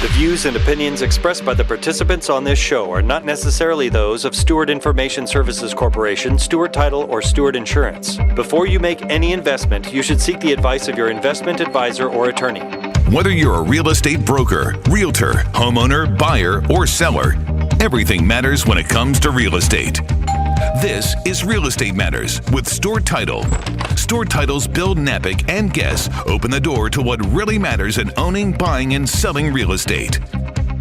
The views and opinions expressed by the participants on this show are not necessarily those of Stewart Information Services Corporation, Stewart Title, or Stewart Insurance. Before you make any investment, you should seek the advice of your investment advisor or attorney. Whether you're a real estate broker, realtor, homeowner, buyer, or seller, everything matters when it comes to real estate. This is Real Estate Matters with Stewart Title. Stewart Title's Bill Knapik and guests open the door to what really matters in owning, buying, and selling real estate.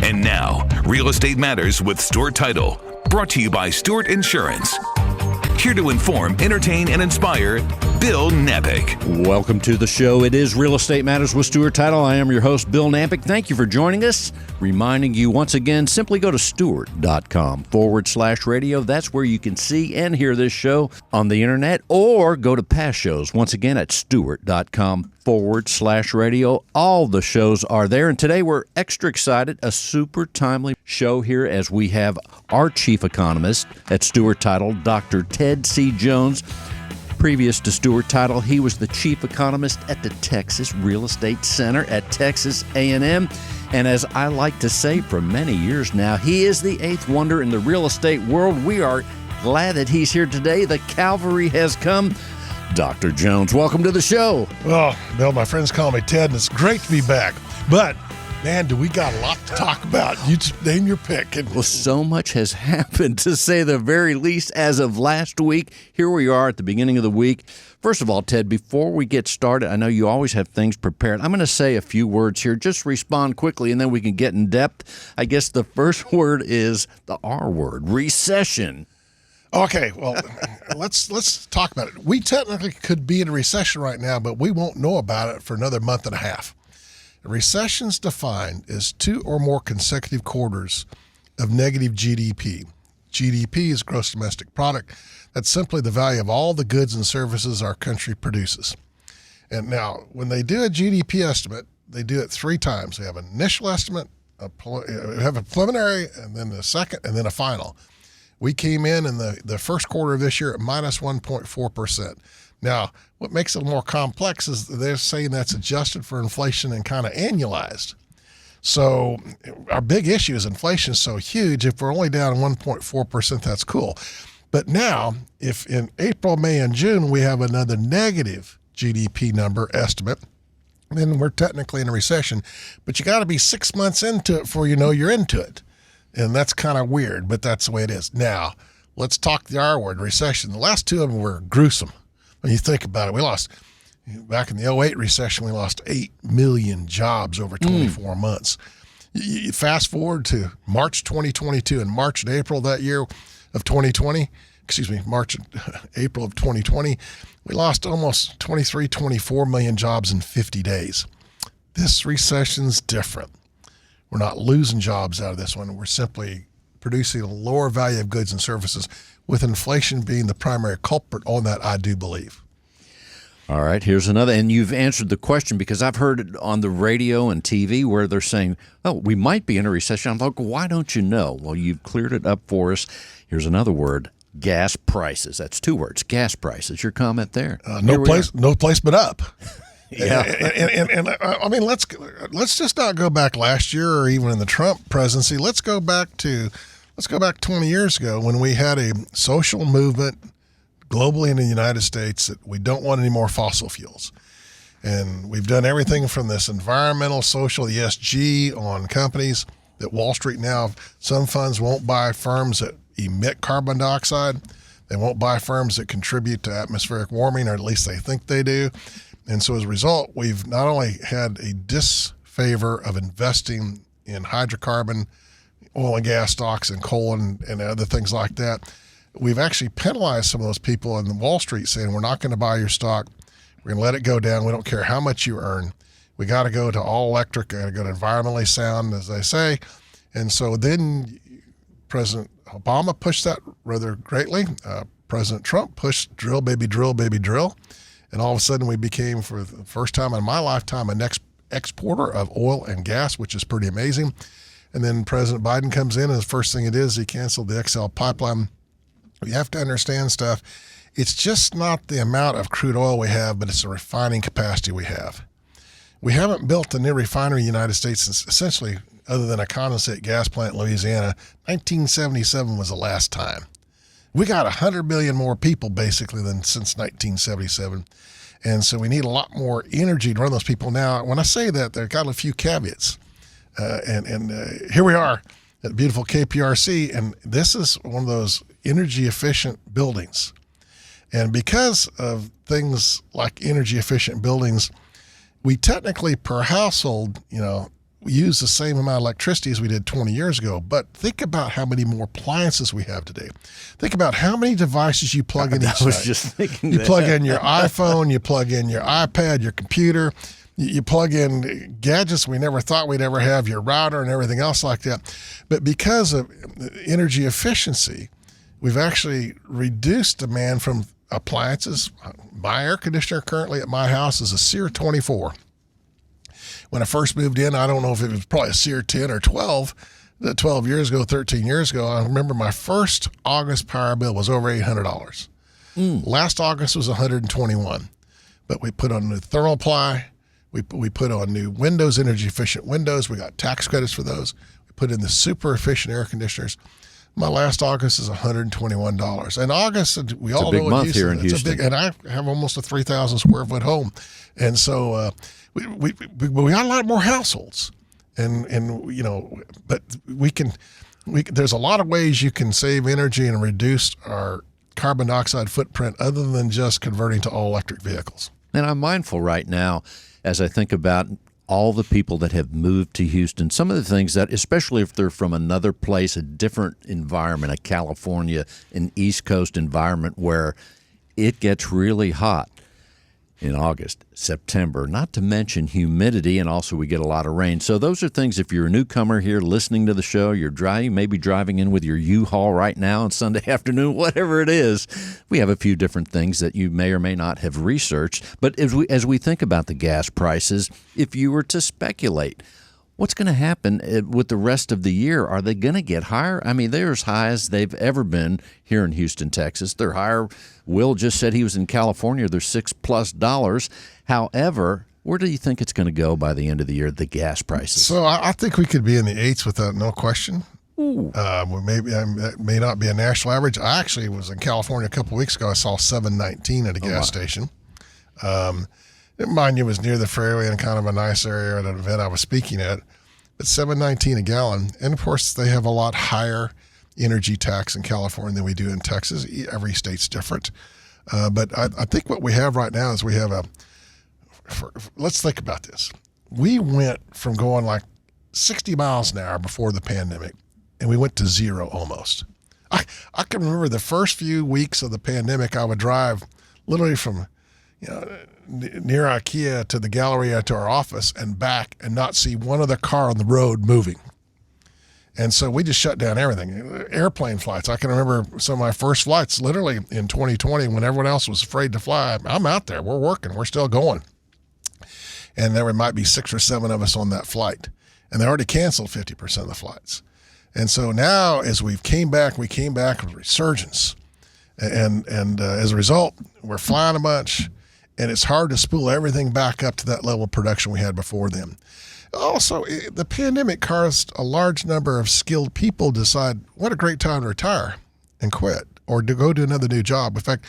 And now, Real Estate Matters with Stewart Title, brought to you by Stewart Insurance. Here to inform, entertain, and inspire, Bill Knapik. Welcome to the show. It is Real Estate Matters with Stewart Title. I am your host, Bill Knapik. Thank you for joining us. Reminding you once again, simply go to stewart.com/radio. That's where you can see and hear this show on the internet, or go to past shows once again at stewart.com/radio. All the shows are there. And today we're extra excited, a super timely show here as we have our chief economist at Stewart Title, Dr. Ted C. Jones. Previous to Stewart Title, he was the chief economist at the Texas Real Estate Center at Texas A&M. And as I like to say for many years now, he is the eighth wonder in the real estate world. We are glad that he's here today. The cavalry has come. Dr. Jones, welcome to the show. Well, Bill, my friends call me Ted, and it's great to be back. But, man, do we got a lot to talk about. You just name your pick. Well, so much has happened, to say the very least, as of last week. Here we are at the beginning of the week. First of all, Ted, before we get started, I know you always have things prepared. I'm going to say a few words here. Just respond quickly, and then we can get in depth. I guess the first word is the R word, recession. Okay, well, let's talk about it. We technically could be in a recession right now, but we won't know about it for another month and a half. A recession is defined as 2 or more consecutive quarters of negative GDP. GDP is gross domestic product. That's simply the value of all the goods and services our country produces. And now, when they do a GDP estimate, they do it 3 times. They have an initial estimate, have a preliminary, and then a second, and then a final. We came in the first quarter of this year at minus 1.4%. Now, what makes it more complex is they're saying that's adjusted for inflation and kind of annualized. So our big issue is inflation is so huge. If we're only down 1.4%, that's cool. But now, if in April, May, and June we have another negative GDP number estimate, then we're technically in a recession. But you got to be 6 months into it before you know you're into it. And that's kind of weird, but that's the way it is. Now, let's talk the R word, recession. The last 2 of them were gruesome. When you think about it, we lost, back in the 2008 recession, we lost 8 million jobs over 24 months. You fast forward to March 2022 and March and April that year of 2020, April of 2020, we lost almost 24 million jobs in 50 days. This recession's different. We're not losing jobs out of this one. We're simply producing a lower value of goods and services, with inflation being the primary culprit on that, I do believe. All right, here's another. And you've answered the question, because I've heard it on the radio and TV where they're saying, oh, we might be in a recession. I'm like, why don't you know? Well, you've cleared it up for us. Here's another word, gas prices. That's 2 words, gas prices. Your comment there. No place but up. Yeah. And I mean, let's just not go back last year or even in the Trump presidency. Let's go back 20 years ago when we had a social movement globally in the United States that we don't want any more fossil fuels. And we've done everything from this environmental, social, ESG on companies that Wall Street now, some funds won't buy firms that emit carbon dioxide. They won't buy firms that contribute to atmospheric warming, or at least they think they do. And so as a result, we've not only had a disfavor of investing in hydrocarbon, oil and gas stocks, and coal and other things like that, we've actually penalized some of those people on Wall Street, saying, we're not going to buy your stock. We're going to let it go down. We don't care how much you earn. We got to go to all electric, got to go to environmentally sound, as they say. And so then President Obama pushed that rather greatly. President Trump pushed drill, baby, drill, baby, drill. And all of a sudden we became, for the first time in my lifetime, an exporter of oil and gas, which is pretty amazing. And then President Biden comes in, and the first thing it is, he canceled the XL pipeline. You have to understand stuff. It's just not the amount of crude oil we have, but it's the refining capacity we have. We haven't built a new refinery in the United States since essentially other than a condensate gas plant in Louisiana, 1977 was the last time. We got 100 million more people basically than since 1977. And so we need a lot more energy to run those people. Now, when I say that, there got a few caveats. Here we are at beautiful KPRC, and this is one of those energy efficient buildings. And because of things like energy efficient buildings, we technically per household, use the same amount of electricity as we did 20 years ago. But think about how many more appliances we have today. Think about how many devices you plug in each I was night. just thinking You that. plug in your iPhone, you plug in your iPad, your computer, you plug in gadgets we never thought we'd ever have, your router and everything else like that. But because of energy efficiency, we've actually reduced demand from appliances. My air conditioner currently at my house is a SEER 24. When I first moved in, I don't know if it was probably a SEER 10 or 12. 12 years ago, 13 years ago, I remember my first August power bill was over $800. Last August was $121. But we put on new thermoply. We put on new windows, energy efficient windows. We got tax credits for those. We put in the super efficient air conditioners. My last August is $121. And August, we all know big month here in it's Houston. and I have almost a 3,000 square foot home, and so we got a lot more households, but there's a lot of ways you can save energy and reduce our carbon dioxide footprint other than just converting to all electric vehicles. And I'm mindful right now as I think about all the people that have moved to Houston, some of the things that, especially if they're from another place, a different environment, a California, an East Coast environment where it gets really hot in August, September, not to mention humidity, and also we get a lot of rain. So those are things, if you're a newcomer here listening to the show, you're driving, maybe driving in with your U-Haul right now on Sunday afternoon, whatever it is, we have a few different things that you may or may not have researched. But as we think about the gas prices, if you were to speculate, what's going to happen with the rest of the year? Are they going to get higher? I mean, they're as high as they've ever been here in Houston, Texas. They're higher. Will just said he was in California. They're $6+. However, where do you think it's going to go by the end of the year, the gas prices? So I think we could be in the eights without no question. That may not be a national average. I actually was in California a couple of weeks ago. I saw $7.19 at a gas station. Mind you, it was near the freeway in kind of a nice area at an event I was speaking at. But $7.19 a gallon. And, of course, they have a lot higher energy tax in California than we do in Texas. Every state's different. But I think what we have right now is we have let's think about this. We went from going like 60 miles an hour before the pandemic, and we went to zero almost. I can remember the first few weeks of the pandemic, I would drive literally from near IKEA to the Galleria to our office and back and not see one other car on the road moving. And so we just shut down everything. Airplane flights. I can remember some of my first flights literally in 2020 when everyone else was afraid to fly. I'm out there. We're working. We're still going. And there might be 6 or 7 of us on that flight. And they already canceled 50% of the flights. And so now as we came back with resurgence. And as a result, we're flying a bunch. And it's hard to spool everything back up to that level of production we had before then. Also, the pandemic caused a large number of skilled people decide what a great time to retire and quit or to go to another new job. In fact,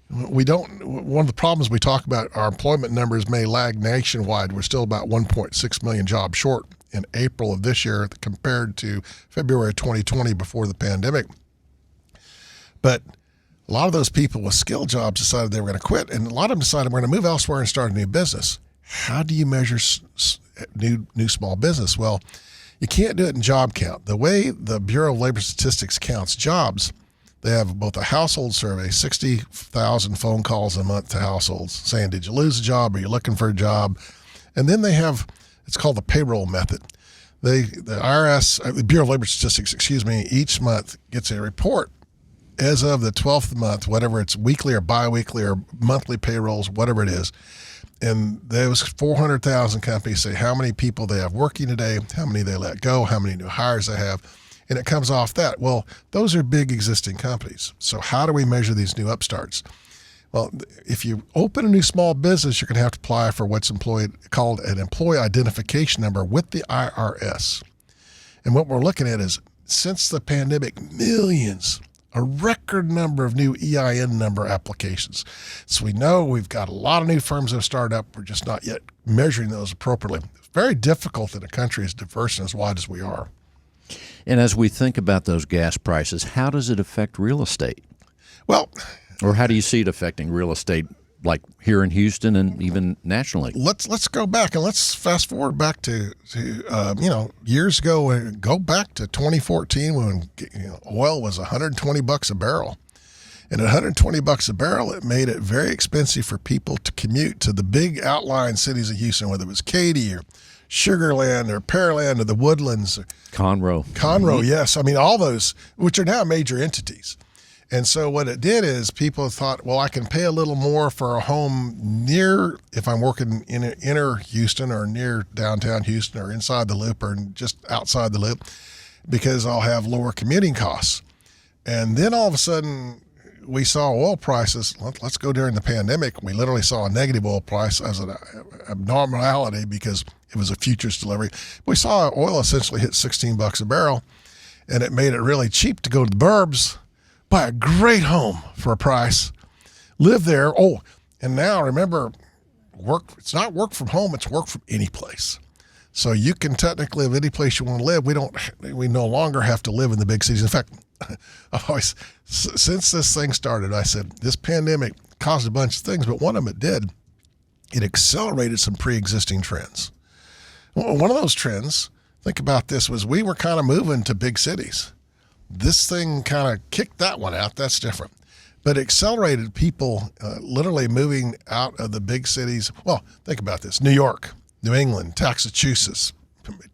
one of the problems we talk about, our employment numbers may lag nationwide. We're still about 1.6 million jobs short in April of this year compared to February 2020 before the pandemic. But a lot of those people with skilled jobs decided they were going to quit, and a lot of them decided we're going to move elsewhere and start a new business. How do you measure new small business? Well, you can't do it in job count. The way the Bureau of Labor Statistics counts jobs, they have both a household survey, 60,000 phone calls a month to households saying, did you lose a job? Are you looking for a job? And then they have, it's called the payroll method. The IRS, the Bureau of Labor Statistics, each month gets a report as of the 12th month, whatever it's weekly or biweekly or monthly payrolls, whatever it is. And those 400,000 companies say how many people they have working today, how many they let go, how many new hires they have, and it comes off that. Well, those are big existing companies. So how do we measure these new upstarts? Well, if you open a new small business, you're going to have to apply for what's called an employee identification number with the IRS. And what we're looking at is, since the pandemic, millions, a record number of new EIN number applications. So we know we've got a lot of new firms that have started up. We're just not yet measuring those appropriately. It's very difficult in a country as diverse and as wide as we are. And as we think about those gas prices, how does it affect real estate? Well, or how do you see it affecting real estate, like here in Houston and even nationally? Let's go back and let's fast forward back to years ago. And go back to 2014 when oil was $120 a barrel, and at $120 a barrel, it made it very expensive for people to commute to the big outlying cities of Houston, whether it was Katy or Sugarland or Pearland or the Woodlands. Conroe, yes. I mean, all those, which are now major entities. And so what it did is people thought, well, I can pay a little more for a home near, if I'm working in inner Houston or near downtown Houston or inside the loop or just outside the loop, because I'll have lower commuting costs. And then all of a sudden we saw oil prices. Let's go during the pandemic. We literally saw a negative oil price as an abnormality because it was a futures delivery. We saw oil essentially hit $16 a barrel, and it made it really cheap to go to the burbs, buy a great home for a price, live there. Oh, and now remember, it's not work from home, it's work from any place. So you can technically live any place you want to live. We no longer have to live in the big cities. In fact, I've always, since this thing started, I said, this pandemic caused a bunch of things, but one of them it did. It accelerated some pre-existing trends. One of those trends, think about this, was we were kind of moving to big cities. This thing kind of kicked that one out. That's different. But it accelerated people literally moving out of the big cities. Well, think about this. New York, New England, Massachusetts.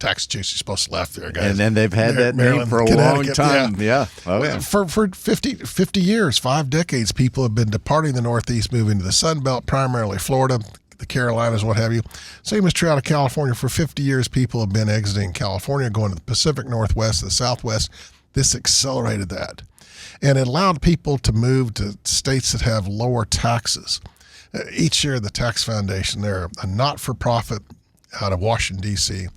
Massachusetts is supposed to laugh there, guys. And then they've had that name for a long time. Yeah. Oh, yeah. For 50 years, 5 decades, people have been departing the Northeast, moving to the Sun Belt, primarily Florida, the Carolinas, what have you. Same is true out of California. For 50 years, people have been exiting California, going to the Pacific Northwest, the Southwest. This accelerated that. And it allowed people to move to states that have lower taxes. Each year, the Tax Foundation, they're a not-for-profit out of Washington, D.C.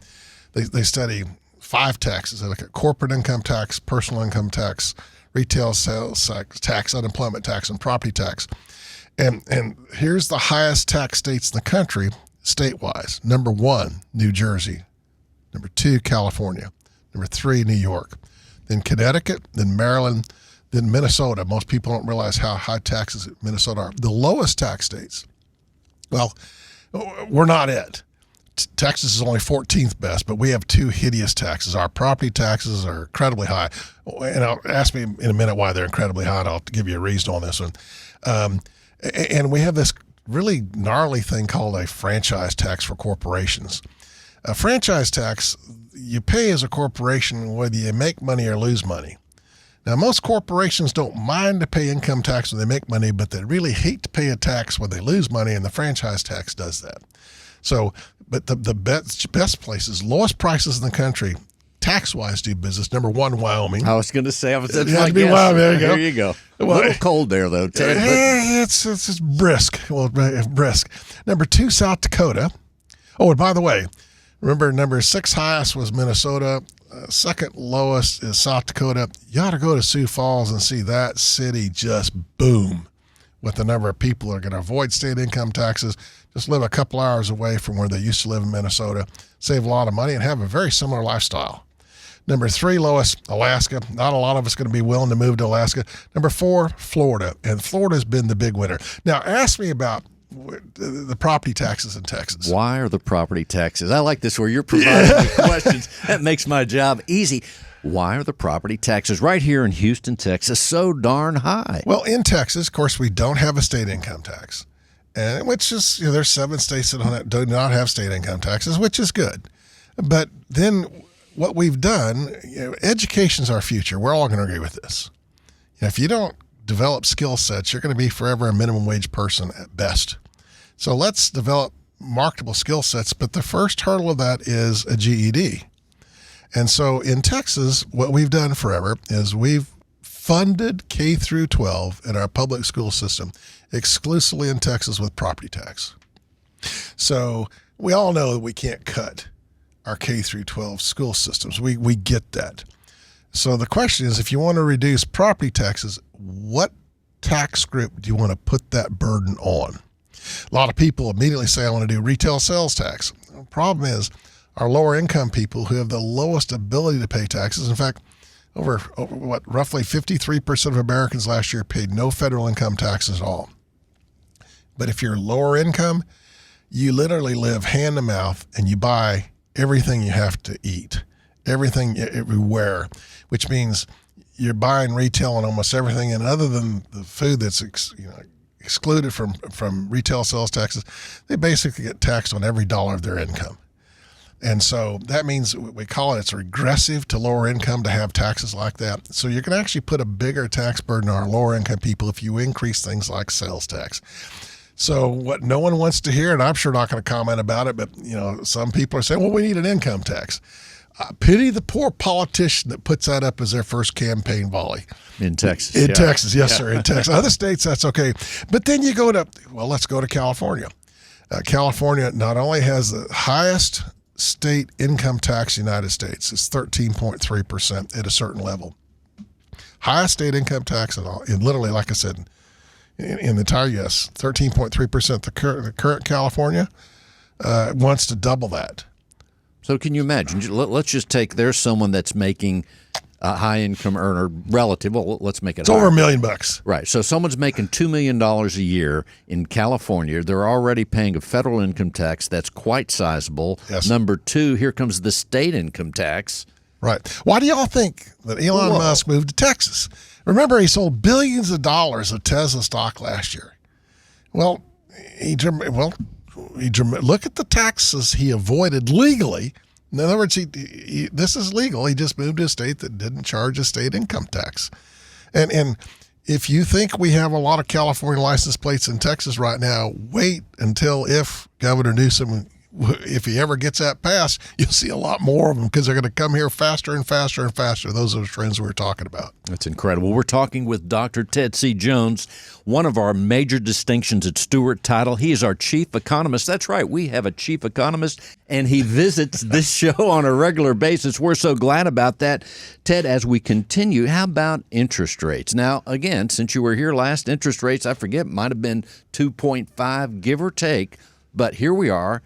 They study 5 taxes. They look at corporate income tax, personal income tax, retail sales tax, unemployment tax, and property tax. And here's the highest tax states in the country, state-wise. Number 1, New Jersey. Number 2, California. Number 3, New York. Then Connecticut, then Maryland, then Minnesota. Most people don't realize how high taxes in Minnesota are. The lowest tax states, well, we're not it. Texas is only 14th best, but we have 2 hideous taxes. Our property taxes are incredibly high. And ask me in a minute why they're incredibly high, and I'll give you a reason on this one. And we have this really gnarly thing called a franchise tax for corporations. A franchise tax, you pay as a corporation whether you make money or lose money. Now, most corporations don't mind to pay income tax when they make money, but they really hate to pay a tax when they lose money, and the franchise tax does that. So, but the best places, lowest prices in the country, tax-wise, do business. Number 1, Wyoming. I was going to say, Wyoming. There you go. A little cold there, though, Ted. It's brisk. Well, brisk. Number 2, South Dakota. Oh, and by the way, remember, number 6 highest was Minnesota. Second lowest is South Dakota. You ought to go to Sioux Falls and see that city just boom with the number of people that are going to avoid state income taxes, just live a couple hours away from where they used to live in Minnesota, save a lot of money, and have a very similar lifestyle. Number 3 lowest, Alaska. Not a lot of us going to be willing to move to Alaska. Number 4, Florida. And Florida's been the big winner. Now, ask me about the property taxes in Texas. Why are the property taxes? I like this where you're providing me questions. That makes my job easy. Why are the property taxes right here in Houston, Texas, so darn high? Well, in Texas, of course, we don't have a state income tax, and which is, there's 7 states that do not have state income taxes, which is good. But then what we've done, education's our future. We're all going to agree with this. If you don't develop skill sets, you're going to be forever a minimum wage person at best. So let's develop marketable skill sets, but the first hurdle of that is a GED. And so in Texas, what we've done forever is we've funded K through 12 in our public school system exclusively in Texas with property tax. So we all know that we can't cut our K through 12 school systems. We get that. So the question is, if you want to reduce property taxes, what tax group do you want to put that burden on? A lot of people immediately say, I want to do retail sales tax. The problem is our lower income people who have the lowest ability to pay taxes. In fact, roughly 53% of Americans last year paid no federal income taxes at all. But if you're lower income, you literally live hand to mouth and you buy everything you have to eat, everything everywhere, which means you're buying retail on almost everything. And other than the food that's excluded from retail sales taxes, they basically get taxed on every dollar of their income. And so that means we call it's regressive to lower income to have taxes like that. So you're going to actually put a bigger tax burden on our lower income people if you increase things like sales tax. So what no one wants to hear, and I'm sure not going to comment about it, but some people are saying, well, we need an income tax. Pity the poor politician that puts that up as their first campaign volley. In Texas. In Texas, yes, sir, in Texas. Other states, that's okay. But then you let's go to California. California not only has the highest state income tax in the United States, it's 13.3% at a certain level. Highest state income tax at all. And literally, like I said, in the entire U.S., 13.3%. The current California wants to double that. So can you imagine? Let's just take there's someone that's making a high income earner relative. Well, let's make it. It's over $1 million. Right. So someone's making $2 million a year in California. They're already paying a federal income tax that's quite sizable. Yes. Number two, here comes the state income tax. Right. Why do y'all think that Elon Musk moved to Texas? Remember, he sold billions of dollars of Tesla stock last year. Well, look at the taxes he avoided legally. In other words, this is legal. He just moved to a state that didn't charge a state income tax. And if you think we have a lot of California license plates in Texas right now, wait until if Governor Newsom, if he ever gets that passed, you'll see a lot more of them because they're going to come here faster and faster and faster. Those are the trends we were talking about. That's incredible. We're talking with Dr. Ted C. Jones, one of our major distinctions at Stewart Title. He is our chief economist. That's right. We have a chief economist, and he visits this show on a regular basis. We're so glad about that. Ted, as we continue, how about interest rates? Now, again, since you were here last, interest rates, I forget, might have been 2.5, give or take, but here we are.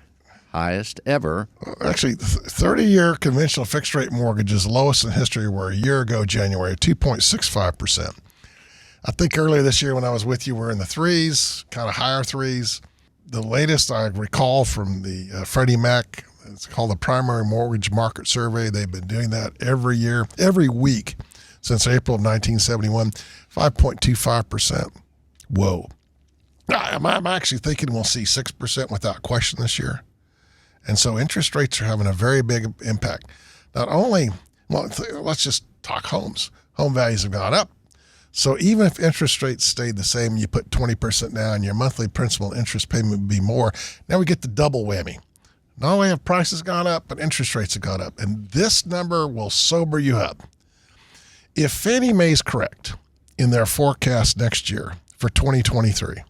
Highest ever. Actually, 30-year conventional fixed-rate mortgages, lowest in history, were a year ago, January, 2.65%. I think earlier this year when I was with you, we're in the threes, kind of higher threes. The latest I recall from the Freddie Mac, it's called the Primary Mortgage Market Survey. They've been doing that every year, every week since April of 1971, 5.25%. Whoa. I'm actually thinking we'll see 6% without question this year. And so interest rates are having a very big impact. Not only, let's just talk homes. Home values have gone up. So even if interest rates stayed the same, you put 20% down, your monthly principal and interest payment would be more. Now we get the double whammy. Not only have prices gone up, but interest rates have gone up. And this number will sober you up. If Fannie Mae's correct in their forecast next year for 2023,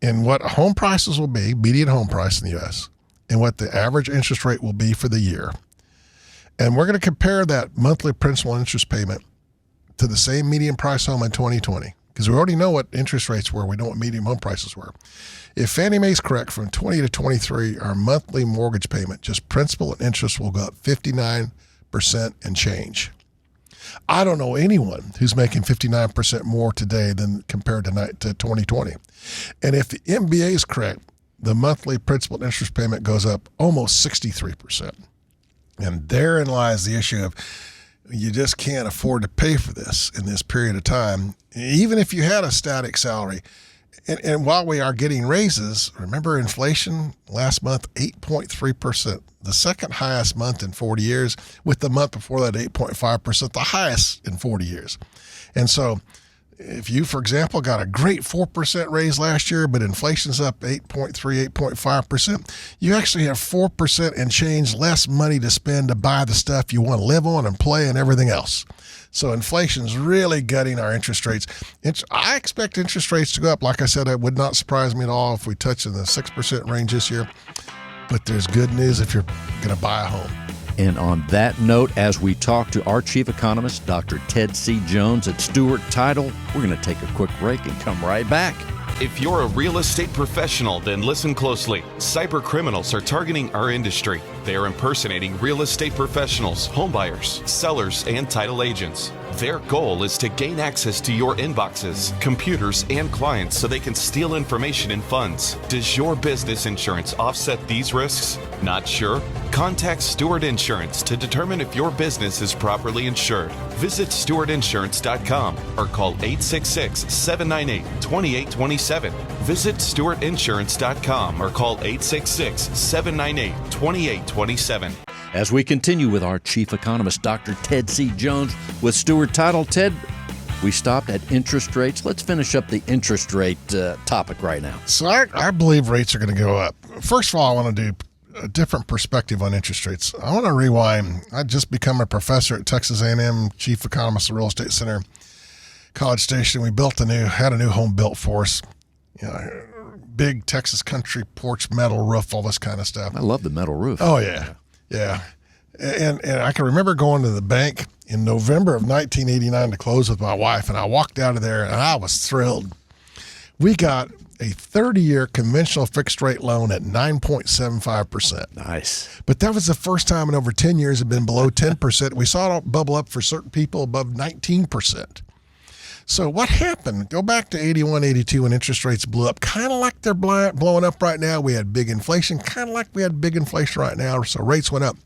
and what home prices will be, median home price in the U.S., and what the average interest rate will be for the year. And we're going to compare that monthly principal and interest payment to the same median price home in 2020, because we already know what interest rates were. We know what median home prices were. If Fannie Mae's correct, from 20 to 23, our monthly mortgage payment, just principal and interest, will go up 59% and change. I don't know anyone who's making 59% more today than compared to 2020. And if the MBA is correct, the monthly principal and interest payment goes up almost 63%. And therein lies the issue of you just can't afford to pay for this in this period of time, even if you had a static salary. And while we are getting raises, remember inflation last month, 8.3%, the second highest month in 40 years, with the month before that 8.5%, the highest in 40 years. And so if you, for example, got a great 4% raise last year, but inflation's up 8.3, 8.5%, you actually have 4% and change less money to spend to buy the stuff you want to live on and play and everything else. So inflation's really gutting our interest rates. I expect interest rates to go up. Like I said, it would not surprise me at all if we touch in the 6% range this year. but there's good news if you're going to buy a home. And on that note, as we talk to our chief economist, Dr. Ted C. Jones at Stewart Title, we're going to take a quick break and come right back. If you're a real estate professional, then listen closely. Cyber criminals are targeting our industry. They are impersonating real estate professionals, homebuyers, sellers, and title agents. Their goal is to gain access to your inboxes, computers, and clients so they can steal information and funds. Does your business insurance offset these risks? Not sure? Contact Stewart Insurance to determine if your business is properly insured. Visit stewartinsurance.com or call 866-798-2827. Visit stewartinsurance.com or call 866-798-2827. As we continue with our chief economist, Dr. Ted C. Jones with Stewart Title. Ted, we stopped at interest rates. Let's finish up the interest rate topic right now. So I believe rates are going to go up. First of all, I want to do a different perspective on interest rates. I want to rewind. I just become a professor at Texas A&M, chief economist at Real Estate Center, College Station. We had a new home built for us. Big Texas country porch, metal roof, all this kind of stuff. I love the metal roof. Oh, yeah. Yeah. And I can remember going to the bank in November of 1989 to close with my wife, and I walked out of there, and I was thrilled. We got a 30-year conventional fixed-rate loan at 9.75%. Nice. But that was the first time in over 10 years it had been below 10%. We saw it bubble up for certain people above 19%. So what happened? Go back to 81, 82 when interest rates blew up, kind of like they're blowing up right now. We had big inflation, kind of like we had big inflation right now, so rates went up.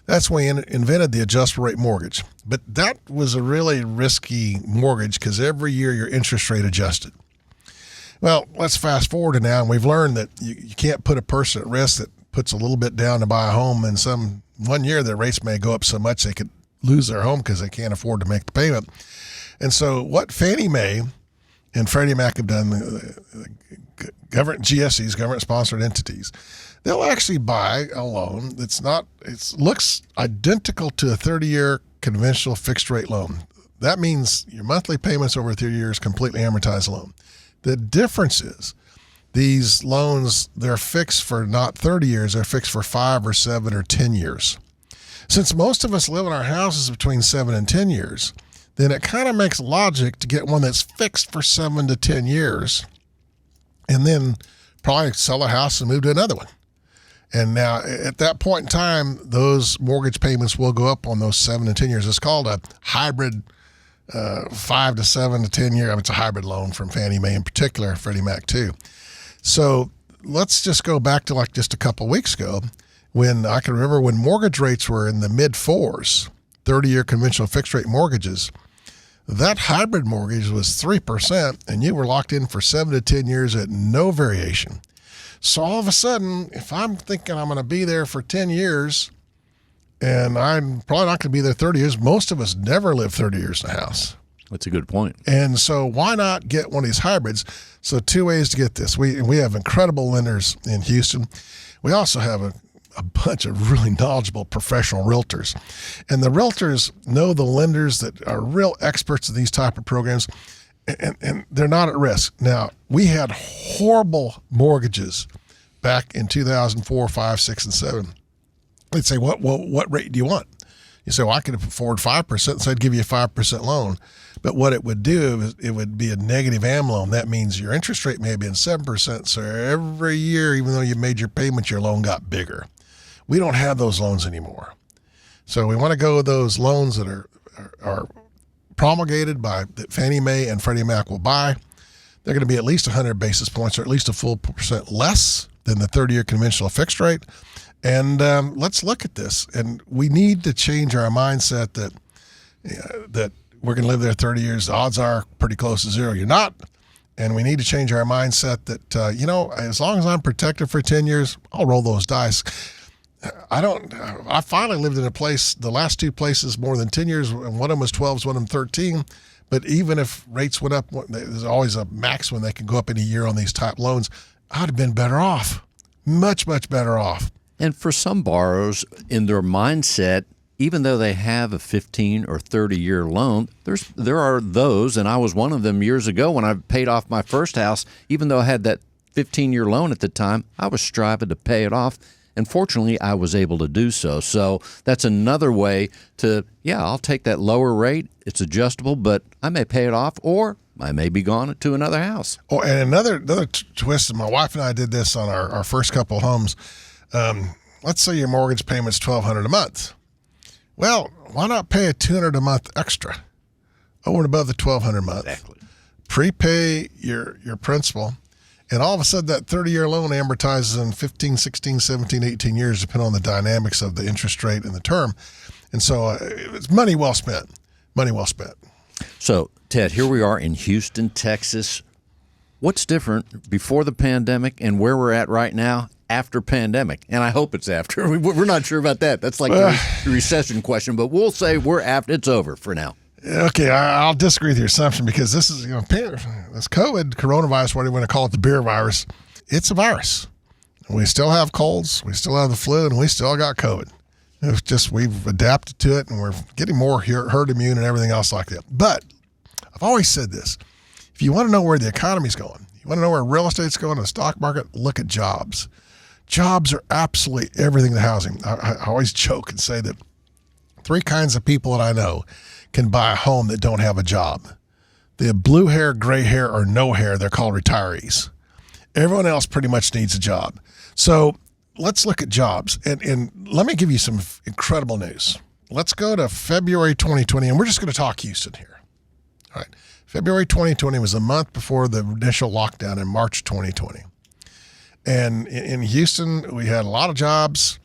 That's when we invented the adjustable rate mortgage. But that was a really risky mortgage because every year your interest rate adjusted. Well, let's fast forward to now, and we've learned that you can't put a person at risk that puts a little bit down to buy a home, and one year their rates may go up so much they could lose their home because they can't afford to make the payment. And so what Fannie Mae and Freddie Mac have done, government GSEs, government-sponsored entities, they'll actually buy a loan it looks identical to a 30-year conventional fixed-rate loan. That means your monthly payments over 30 years completely amortized loan. The difference is these loans, they're fixed for not 30 years, they're fixed for 5 or 7 or 10 years. Since most of us live in our houses between 7 and 10 years, then it kind of makes logic to get one that's fixed for 7 to 10 years and then probably sell a house and move to another one. And now at that point in time, those mortgage payments will go up on those 7 to 10 years. It's called a hybrid 5 to 7 to 10 year. It's a hybrid loan from Fannie Mae in particular, Freddie Mac too. So let's just go back to like just a couple of weeks ago when I can remember when mortgage rates were in the mid 4s, 30-year conventional fixed rate mortgages. That hybrid mortgage was 3%, and you were locked in for 7 to 10 years at no variation. So all of a sudden, if I'm thinking I'm going to be there for 10 years, and I'm probably not going to be there 30 years, most of us never live 30 years in a house. That's a good point. And so why not get one of these hybrids? So 2 ways to get this. We have incredible lenders in Houston. We also have a bunch of really knowledgeable professional realtors. And the realtors know the lenders that are real experts in these type of programs, and they're not at risk. Now, we had horrible mortgages back in 2004, 5, 6, and 7. They'd say, what rate do you want? You say, well, I can afford 5%, so I'd give you a 5% loan. But what it would do is it would be a negative AM loan. That means your interest rate may have been 7%, so every year, even though you made your payment, your loan got bigger. We don't have those loans anymore. So we want to go with those loans that are promulgated by that Fannie Mae and Freddie Mac will buy. They're going to be at least 100 basis points or at least a full percent less than the 30-year conventional fixed rate. And let's look at this. And we need to change our mindset that we're going to live there 30 years. The odds are pretty close to zero. You're not. And we need to change our mindset that, as long as I'm protected for 10 years, I'll roll those dice. I finally lived in a place, the last 2 places more than 10 years, and one of them was 12, one of them 13. But even if rates went up, there's always a max when they can go up in a year on these type loans. I'd have been better off, much, much better off. And for some borrowers, in their mindset, even though they have a 15 or 30-year loan, there are those, and I was one of them years ago when I paid off my first house, even though I had that 15-year loan at the time. I was striving to pay it off. And fortunately, I was able to do so. So that's another way to, I'll take that lower rate. It's adjustable, but I may pay it off, or I may be gone to another house. Oh, and another twist, and my wife and I did this on our first couple of homes. Let's say your mortgage payment's $1,200 a month. Well, why not pay a $200 a month extra over and above the $1,200 a month? Exactly. Prepay your principal. And all of a sudden, that 30-year loan amortizes in 15, 16, 17, 18 years, depending on the dynamics of the interest rate and the term. And so it's money well spent. Money well spent. So, Ted, here we are in Houston, Texas. What's different before the pandemic and where we're at right now after pandemic? And I hope it's after. We're not sure about that. That's like the recession question, but we'll say we're after. It's over for now. Okay, I'll disagree with your assumption because this is, this COVID, coronavirus, whatever you want to call it, the beer virus, it's a virus. We still have colds, we still have the flu, and we still got COVID. It's just we've adapted to it, and we're getting more herd immune and everything else like that. But I've always said this. If you want to know where the economy's going, you want to know where real estate's going, the stock market, look at jobs. Jobs are absolutely everything to housing. I always joke and say that 3 kinds of people that I know can buy a home that don't have a job. They have blue hair, gray hair, or no hair. They're called retirees. Everyone else pretty much needs a job. So let's look at jobs. And let me give you some incredible news. Let's go to February 2020, and we're just going to talk Houston here. All right. February 2020 was a month before the initial lockdown in March 2020. And in Houston, we had a lot of jobs,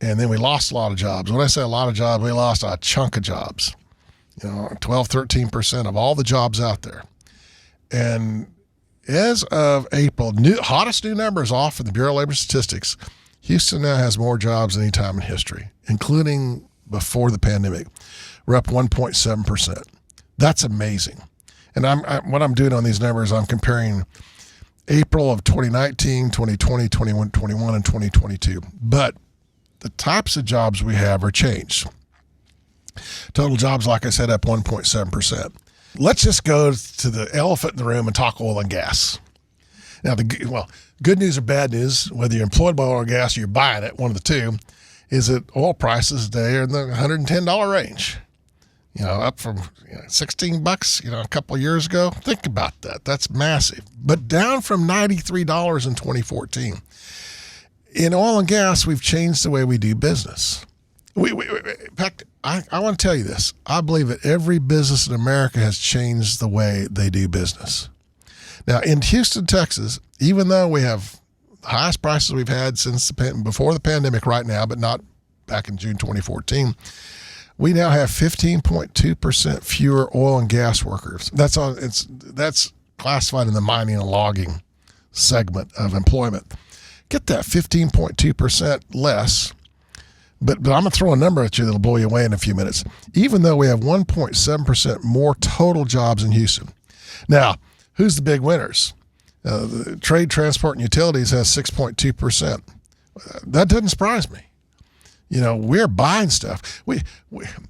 and then we lost a lot of jobs. When I say a lot of jobs, we lost a chunk of jobs. 12, 13% of all the jobs out there. And as of April, hottest new numbers off from the Bureau of Labor Statistics, Houston now has more jobs than any time in history, including before the pandemic. We're up 1.7%. That's amazing. And what I'm doing on these numbers, I'm comparing April of 2019, 2020, 21, and 2022. But the types of jobs we have are changed. Total jobs, like I said, up 1.7%. Let's just go to the elephant in the room and talk oil and gas. Now, good news or bad news, whether you're employed by oil or gas or you're buying it, one of the two, is that oil prices today are in the $110 range. Up from $16, a couple of years ago. Think about that. That's massive. But down from $93 in 2014. In oil and gas, we've changed the way we do business. In fact, I want to tell you this. I believe that every business in America has changed the way they do business. Now, in Houston, Texas, even though we have the highest prices we've had since before the pandemic right now, but not back in June 2014, we now have 15.2% fewer oil and gas workers. That's classified in the mining and logging segment of employment. Get that 15.2% less. But I'm going to throw a number at you that'll blow you away in a few minutes. Even though we have 1.7% more total jobs in Houston. Now, who's the big winners? The trade, transport, and utilities has 6.2%. That doesn't surprise me. We're buying stuff.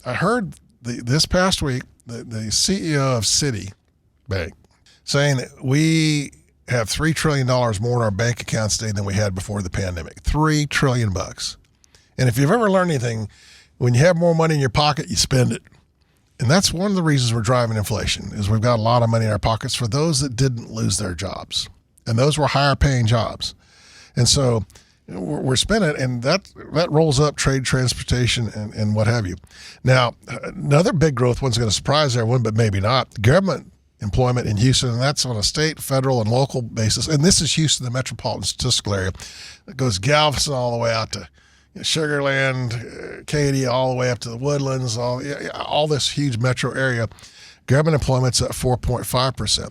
I heard this past week the CEO of Citibank saying that we have $3 trillion more in our bank accounts today than we had before the pandemic. $3 trillion. And if you've ever learned anything, when you have more money in your pocket, you spend it. And that's one of the reasons we're driving inflation, is we've got a lot of money in our pockets for those that didn't lose their jobs. And those were higher paying jobs. And so we're spending it, and that rolls up trade, transportation, and what have you. Now, another big growth one's going to surprise everyone, but maybe not. Government employment in Houston, and that's on a state, federal, and local basis. And this is Houston, the metropolitan statistical area. It goes Galveston all the way out to Sugar Land, Katy, all the way up to the Woodlands, all this huge metro area. Government employment's at 4.5%.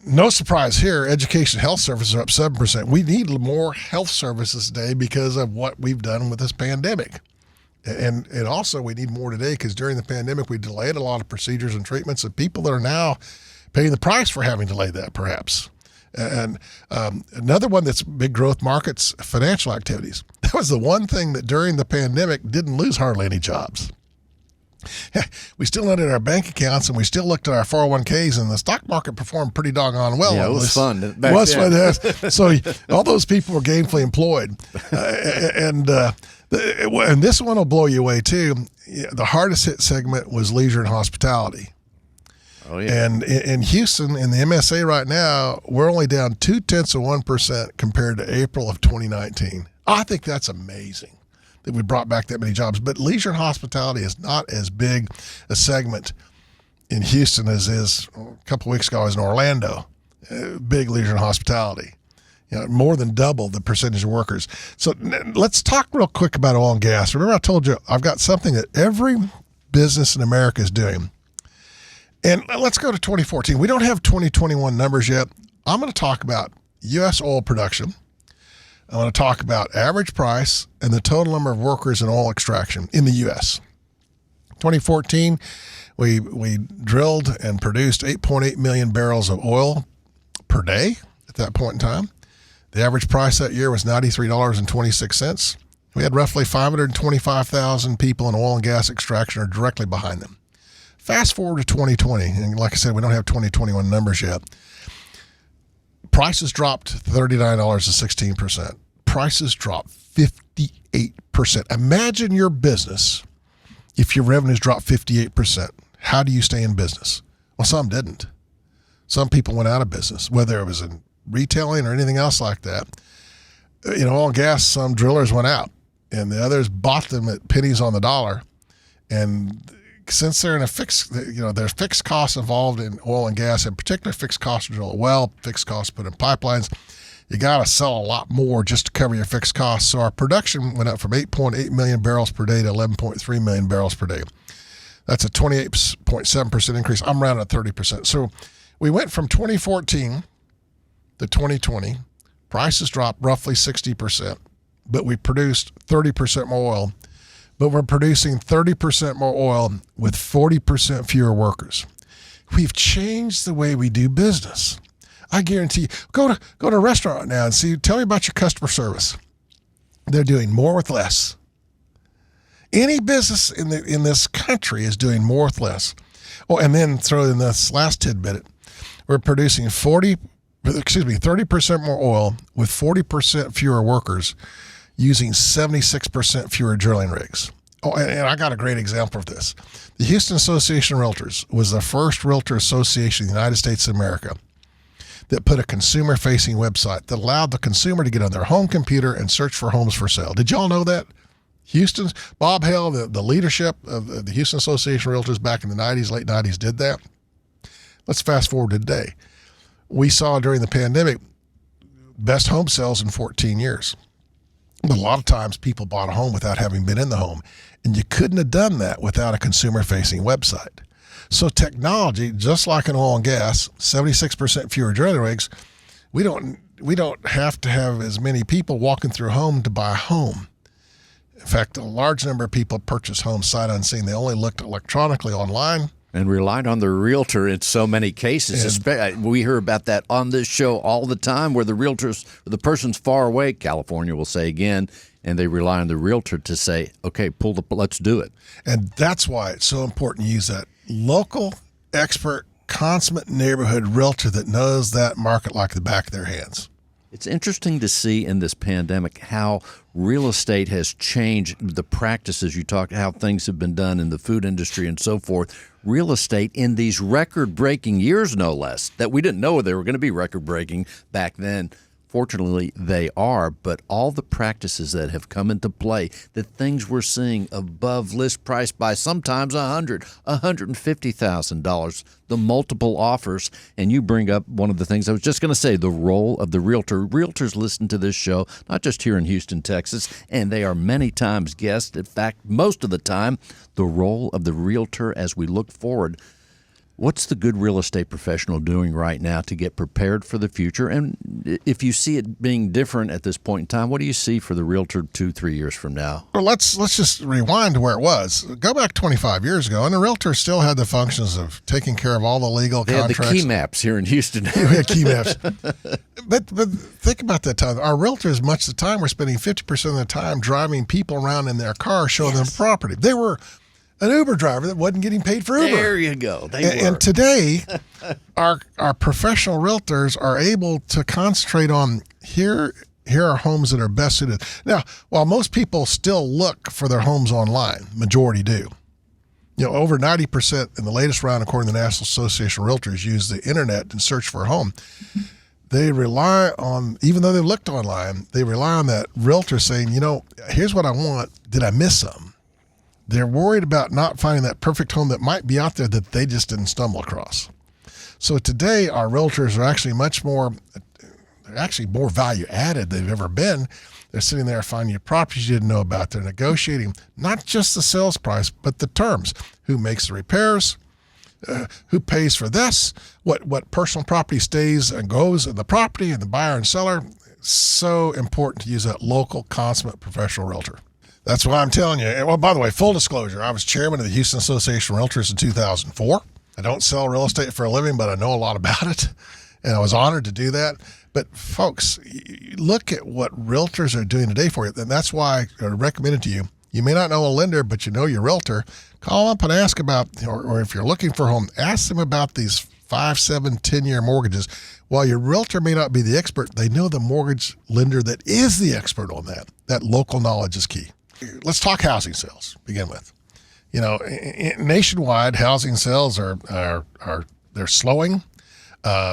No surprise here, education health services are up 7%. We need more health services today because of what we've done with this pandemic. And also we need more today because during the pandemic we delayed a lot of procedures and treatments, and people that are now paying the price for having delayed that perhaps. And another one that's big growth markets, financial activities. That was the one thing that during the pandemic didn't lose hardly any jobs. We still looked at our bank accounts and we still looked at our 401ks, and the stock market performed pretty doggone well. Yeah, it was fun. It was fun. So all those people were gainfully employed. And this one will blow you away too. The hardest hit segment was leisure and hospitality. Oh, yeah. And in Houston, in the MSA right now, we're only down 0.2% compared to April of 2019. I think that's amazing that we brought back that many jobs. But leisure and hospitality is not as big a segment in Houston as is a couple of weeks ago. I was in Orlando. Big leisure and hospitality. More than double the percentage of workers. So let's talk real quick about oil and gas. Remember I told you I've got something that every business in America is doing. And let's go to 2014. We don't have 2021 numbers yet. I'm going to talk about U.S. oil production. I want to talk about average price and the total number of workers in oil extraction in the U.S. 2014, we drilled and produced 8.8 million barrels of oil per day at that point in time. The average price that year was $93.26. We had roughly 525,000 people in oil and gas extraction or directly behind them. Fast forward to 2020, and like I said, we don't have 2021 numbers yet. Prices dropped $39.16%. Prices dropped 58%. Imagine your business if your revenues dropped 58%. How do you stay in business? Well, some didn't. Some people went out of business, whether it was in retailing or anything else like that. Oil and gas, some drillers went out, and the others bought them at pennies on the dollar. And since they're in there's fixed costs involved in oil and gas, in particular fixed costs to drill a well, fixed costs put in pipelines. You got to sell a lot more just to cover your fixed costs. So our production went up from 8.8 million barrels per day to 11.3 million barrels per day. That's a 28.7% increase. I'm rounding at 30%. So we went from 2014 to 2020. Prices dropped roughly 60%, but we produced 30% more oil. But we're producing 30% more oil with 40% fewer workers. We've changed the way we do business. I guarantee you, go to a restaurant now and tell me about your customer service. They're doing more with less. Any business in this country is doing more with less. Oh, and then throw in this last tidbit. We're producing 30% more oil with 40% fewer workers, using 76% fewer drilling rigs. Oh, and I got a great example of this. The Houston Association of Realtors was the first realtor association in the United States of America that put a consumer-facing website that allowed the consumer to get on their home computer and search for homes for sale. Did y'all know that? Houston's Bob Hale, the leadership of the Houston Association of Realtors back in the 90s, late 90s, did that. Let's fast forward to today. We saw during the pandemic best home sales in 14 years. But a lot of times people bought a home without having been in the home, and you couldn't have done that without a consumer-facing website. So technology, just like in oil and gas, 76% fewer drilling rigs, we don't have to have as many people walking through a home to buy a home. In fact, a large number of people purchase homes sight unseen. They only looked electronically online. And relied on the realtor in so many cases. We hear about that on this show all the time, where the person's far away, California will say again, and they rely on the realtor to say, okay, let's do it. And that's why it's so important to use that local, expert, consummate neighborhood realtor that knows that market like the back of their hands. It's interesting to see in this pandemic how real estate has changed the practices. You talk how things have been done in the food industry and so forth. Real estate in these record-breaking years, no less, that we didn't know they were going to be record-breaking back then. Fortunately, they are, but all the practices that have come into play, the things we're seeing above list price by sometimes $150,000, the multiple offers, and you bring up one of the things I was just going to say, the role of the realtor. Realtors listen to this show, not just here in Houston, Texas, and they are many times guests. In fact, most of the time, the role of the realtor as we look forward. What's the good real estate professional doing right now to get prepared for the future? And if you see it being different at this point in time, what do you see for the realtor 2-3 years from now? Well, let's just rewind to where it was. Go back 25 years ago, and the realtor still had the functions of taking care of all the legal contracts. They had the key maps here in Houston. We had key maps. But think about that time. Our realtors, much of the time, were spending 50% of the time driving people around in their car, showing them property. They were an Uber driver that wasn't getting paid for Uber. There you go. And today, our professional realtors are able to concentrate on here are homes that are best suited. Now, while most people still look for their homes online, majority do. Over 90% in the latest round, according to the National Association of Realtors, use the internet and search for a home. They rely on, even though they looked online, they rely on that realtor saying, here's what I want. Did I miss something? They're worried about not finding that perfect home that might be out there that they just didn't stumble across. So today, our realtors are actually more value added than they've ever been. They're sitting there finding you properties you didn't know about. They're negotiating not just the sales price, but the terms. Who makes the repairs? Who pays for this? What personal property stays and goes in the property, and the buyer and seller. So important to use that local, consummate professional realtor. That's why I'm telling you. Well, by the way, full disclosure, I was chairman of the Houston Association of Realtors in 2004. I don't sell real estate for a living, but I know a lot about it, and I was honored to do that. But folks, look at what realtors are doing today for you. And that's why I recommend it to you. You may not know a lender, but you know your realtor. Call up and ask about, or if you're looking for a home, ask them about these 5, 7, 10-year mortgages. While your realtor may not be the expert, they know the mortgage lender that is the expert on that. That local knowledge is key. Let's talk housing sales to begin with. Nationwide, housing sales are they're slowing.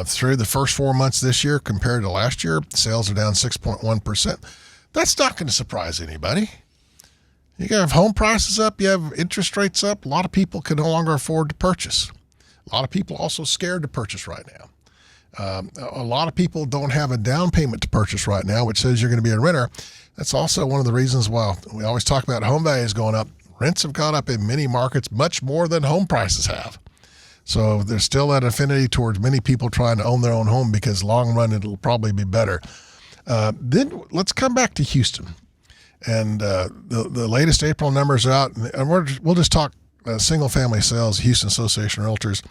Through the first 4 months this year compared to last year, sales are down 6.1%. That's not going to surprise anybody. You have home prices up, you have interest rates up. A lot of people can no longer afford to purchase. A lot of people also scared to purchase right now. A lot of people don't have a down payment to purchase right now, which says you're going to be a renter. That's also one of the reasons why we always talk about home values going up. Rents have gone up in many markets much more than home prices have. So there's still that affinity towards many people trying to own their own home because long run it'll probably be better. Then let's come back to Houston. And the latest April numbers are out, and we'll just talk single-family sales, Houston Association of Realtors.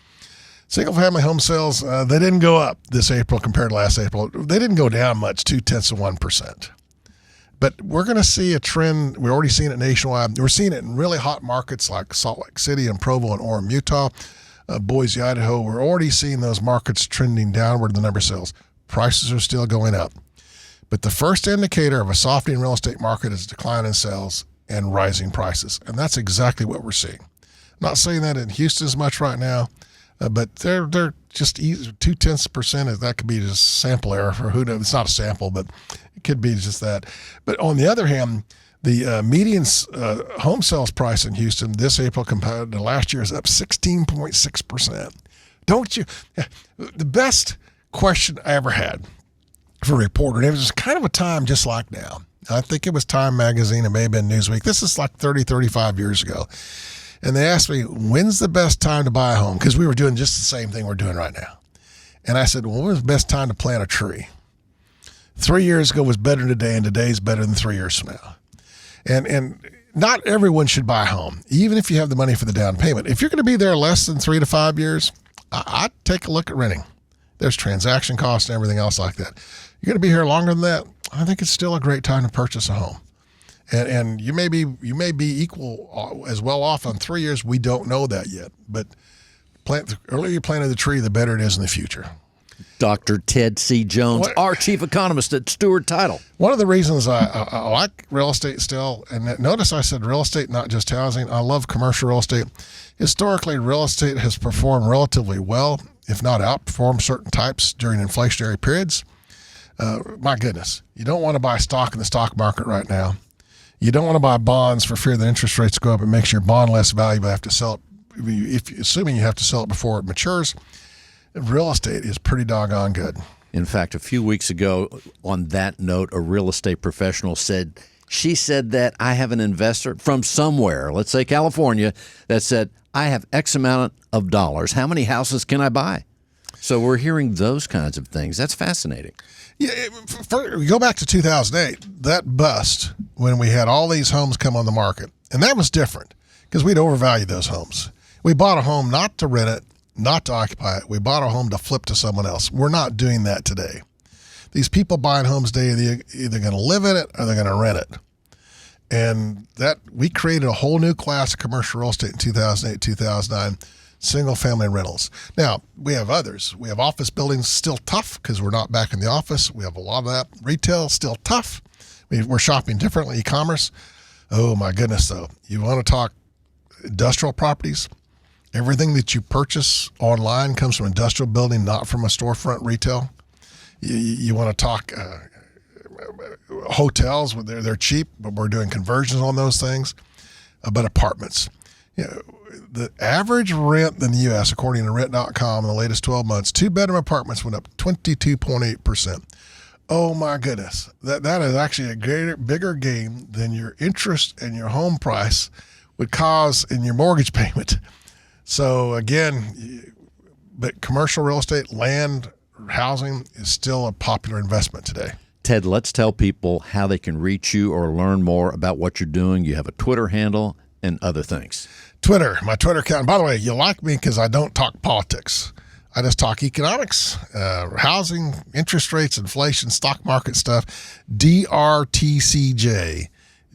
Single-family home sales, they didn't go up this April compared to last April. They didn't go down much, 0.2%. But we're going to see a trend. We're already seeing it nationwide. We're seeing it in really hot markets like Salt Lake City and Provo and Orem, Utah. Boise, Idaho, we're already seeing those markets trending downward in the number of sales. Prices are still going up. But the first indicator of a softening real estate market is a decline in sales and rising prices. And that's exactly what we're seeing. I'm not saying that in Houston as much right now, but they're just 0.2%. That could be just sample error for who knows. It's not a sample, but it could be just that. But on the other hand, the median home sales price in Houston this April compared to last year is up 16.6%. Don't you? The best question I ever had for a reporter, and it was kind of a time just like now. I think it was Time Magazine, it may have been Newsweek. This is like 30, 35 years ago. And they asked me, when's the best time to buy a home? Because we were doing just the same thing we're doing right now. And I said, well, when's the best time to plant a tree? 3 years ago was better than today, and today's better than 3 years from now. And not everyone should buy a home, even if you have the money for the down payment. If you're going to be there less than 3 to 5 years, I'd take a look at renting. There's transaction costs and everything else like that. You're going to be here longer than that, I think it's still a great time to purchase a home. And you may be equal as well off on 3 years. We don't know that yet, but the earlier you plant the tree, the better it is in the future. Dr. Ted C. Jones, our chief economist at Stewart Title. One of the reasons I like real estate still, and notice I said real estate, not just housing. I love commercial real estate. Historically, real estate has performed relatively well, if not outperformed certain types during inflationary periods. My goodness, you don't want to buy stock in the stock market right now. You don't want to buy bonds for fear that interest rates go up. It makes your bond less valuable. You have to sell it, assuming you have to sell it before it matures. Real estate is pretty doggone good. In fact, a few weeks ago, on that note, a real estate professional said that I have an investor from somewhere, let's say California, that said, I have X amount of dollars. How many houses can I buy? So we're hearing those kinds of things. That's fascinating. Yeah, we go back to 2008, that bust when we had all these homes come on the market. And that was different because we'd overvalued those homes. We bought a home not to rent it, not to occupy it. We bought a home to flip to someone else. We're not doing that today. These people buying homes today, they're either going to live in it or they're going to rent it. And that we created a whole new class of commercial real estate in 2008, 2009, single family rentals. Now, we have others. We have office buildings still tough because we're not back in the office. We have a lot of that. Retail still tough. We're shopping differently. E-commerce. Oh my goodness, though. You want to talk industrial properties? Everything that you purchase online comes from industrial building, not from a storefront retail. You want to talk hotels, they're cheap, but we're doing conversions on those things. But apartments, the average rent in the U.S., according to rent.com in the latest 12 months, 2-bedroom apartments went up 22.8%. Oh my goodness, that is actually a bigger gain than your interest and your home price would cause in your mortgage payment. So again, but commercial real estate, land, housing is still a popular investment today. Ted, let's tell people how they can reach you or learn more about what you're doing. You have a Twitter handle and other things. Twitter, my Twitter account. By the way, you like me because I don't talk politics. I just talk economics, housing, interest rates, inflation, stock market stuff. DRTCJ.